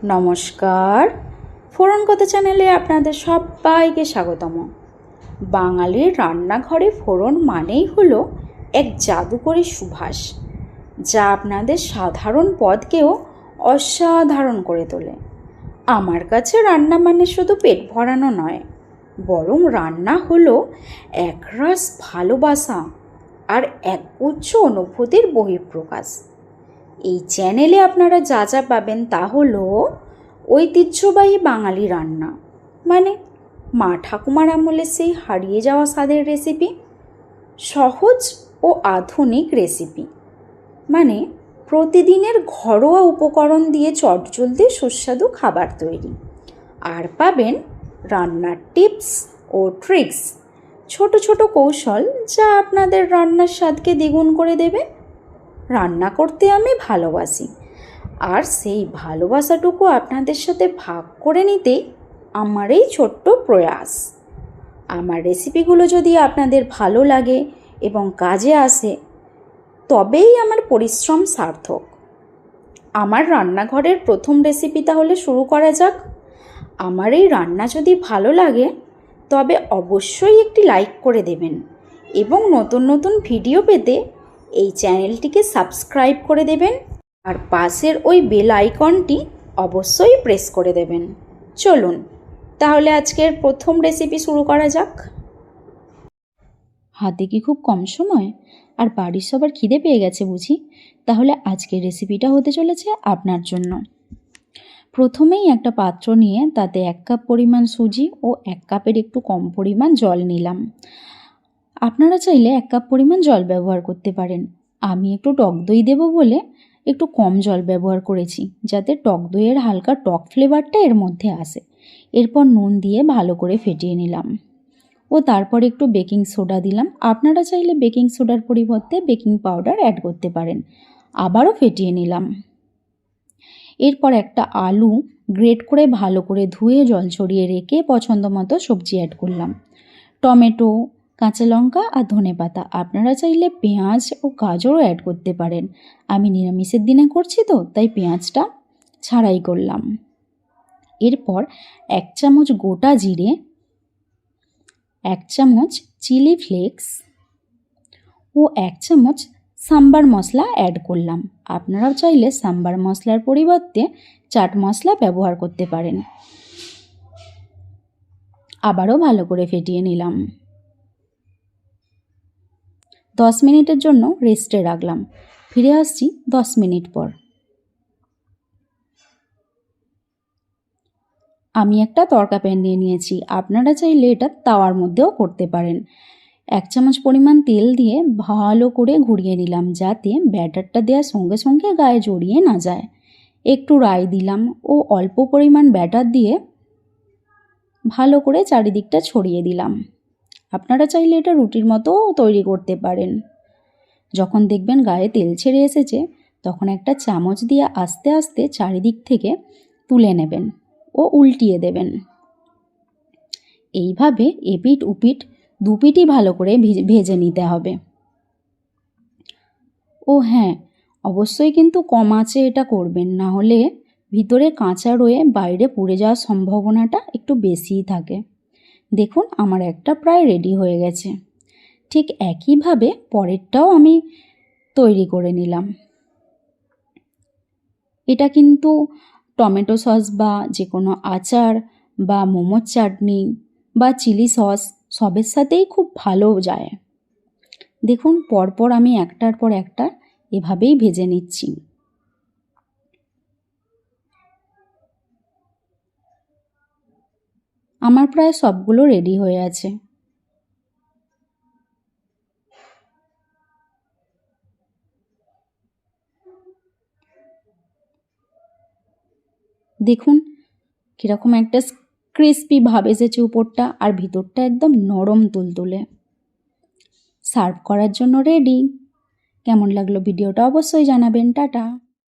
নমস্কার, ফোড়ন কথা চ্যানেলে আপনাদের সবাইকে স্বাগতম। বাঙালির রান্নাঘরে ফোড়ন মানেই হলো এক জাদুকরী সুবাস, যা আপনাদের সাধারণ পদকেও অসাধারণ করে তোলে। আমার কাছে রান্না মানে শুধু পেট ভরানো নয়, বরং রান্না হলো একরাশ ভালোবাসা আর একগুচ্ছ অনুভূতির বহিঃপ্রকাশ। এই চ্যানেলে আপনারা যা যা পাবেন তা হলো ঐতিহ্যবাহী বাঙালি রান্না, মানে মা ঠাকুমার আমলে সেই হারিয়ে যাওয়া স্বাদের রেসিপি, সহজ ও আধুনিক রেসিপি, মানে প্রতিদিনের ঘরোয়া উপকরণ দিয়ে চটজলদি সুস্বাদু খাবার তৈরি। আর পাবেন রান্নার টিপস ও ট্রিক্স, ছোট ছোট কৌশল যা আপনাদের রান্নার স্বাদকে দ্বিগুণ করে দেবে। রান্না করতে আমি ভালোবাসি, আর সেই ভালোবাসাটুকু আপনাদের সাথে ভাগ করে নিতেই আমার এই ছোট্ট প্রয়াস। আমার রেসিপিগুলো যদি আপনাদের ভালো লাগে এবং কাজে আসে, তবেই আমার পরিশ্রম সার্থক। আমার রান্নাঘরের প্রথম রেসিপি তাহলে শুরু করা যাক। আমার এই রান্না যদি ভালো লাগে তবে অবশ্যই একটি লাইক করে দেবেন এবং নতুন নতুন ভিডিও পেতে এই চ্যানেলটিকে সাবস্ক্রাইব করে দেবেন, আর পাশের ওই বেল আইকনটি অবশ্যই প্রেস করে দেবেন। চলুন তাহলে আজকের প্রথম রেসিপি শুরু করা যাক। হাতে কি খুব কম সময় আর বাড়ির সবার খিদে পেয়ে গেছে বুঝি? তাহলে আজকের রেসিপিটা হতে চলেছে আপনার জন্য। প্রথমেই একটা পাত্র নিয়ে তাতে 1 কাপ পরিমাণ সুজি ও 1 কাপের একটু কম পরিমাণ জল নিলাম। আপনারা চাইলে 1 কাপ পরিমাণ জল ব্যবহার করতে পারেন। আমি একটু টক দই দেবো বলে একটু কম জল ব্যবহার করেছি, যাতে টক দইয়ের হালকা টক ফ্লেভারটা এর মধ্যে আসে। এরপর নুন দিয়ে ভালো করে ফেটিয়ে নিলাম ও তারপর একটু বেকিং সোডা দিলাম। আপনারা চাইলে বেকিং সোডার পরিবর্তে বেকিং পাউডার অ্যাড করতে পারেন। আবারও ফেটিয়ে নিলাম। এরপর একটা আলু গ্রেট করে ভালো করে ধুয়ে জল ছড়িয়ে রেখে পছন্দ মতো সবজি অ্যাড করলাম। টমেটো, কাঁচা লঙ্কা আর ধনেপাতা। আপনারা চাইলে পেঁয়াজ ও গাজরও অ্যাড করতে পারেন। আমি নিরামিষের দিনে করছি তো, তাই পেঁয়াজটা ছাড়াই করলাম। এরপর 1 চামচ গোটা জিরে, 1 চামচ চিলি ফ্লেক্স ও 1 চামচ সাম্বার মশলা অ্যাড করলাম। আপনারাও চাইলে সাম্বার মশলার পরিবর্তে চাট মশলা ব্যবহার করতে পারেন। আবারও ভালো করে ফেটিয়ে নিলাম। 10 মিনিটের জন্য রেস্টে রাখলাম। ফিরে আসছি 10 মিনিট পর। আমি একটা তড়কা প্যান নিয়ে নিয়েছি। আপনারা চাইলে এটা তাওয়ার মধ্যেও করতে পারেন। 1 চামচ পরিমাণ তেল দিয়ে ভালো করে ঘুরিয়ে নিলাম, যাতে ব্যাটারটা দেওয়ার সঙ্গে সঙ্গে গায়ে জড়িয়ে না যায়। একটু রাই দিলাম ও অল্প পরিমাণ ব্যাটার দিয়ে ভালো করে চারিদিকটা ছড়িয়ে দিলাম। আপনারা চাইলে এটা রুটির মতো তৈরি করতে পারেন। যখন দেখবেন গায়ে তেল ছেড়ে এসেছে, তখন একটা চামচ দিয়ে আস্তে আস্তে চারিদিক থেকে তুলে নেবেন ও উল্টিয়ে দেবেন। এইভাবে এপিঠ উপিঠ দুপিঠই ভালো করে ভেজে নিতে হবে। ও হ্যাঁ, অবশ্যই কিন্তু কম আঁচে এটা করবেন, না হলে ভিতরে কাঁচা রয়ে বাইরে পুড়ে যাওয়ার সম্ভাবনাটা একটু বেশিই থাকে। দেখুন আমার একটা প্রায় রেডি হয়ে গেছে। ঠিক একইভাবে পরেরটাও আমি তৈরি করে নিলাম। এটা কিন্তু টমেটো সস বা যে কোনো আচার বা মোমোর চাটনি বা চিলি সস সবের সাথেই খুব ভালো যায়। দেখুন পরপর আমি একটার পর একটা এভাবেই ভেজে নিচ্ছি। আমার প্রায় সবগুলো রেডি হয়ে আছে। দেখুন কীরকম একটা ক্রিস্পি ভাব এসেছে উপরটা, আর ভিতরটা একদম নরম তুলতুলে। সার্ভ করার জন্য রেডি। কেমন লাগলো ভিডিওটা অবশ্যই জানাবেন। টাটা।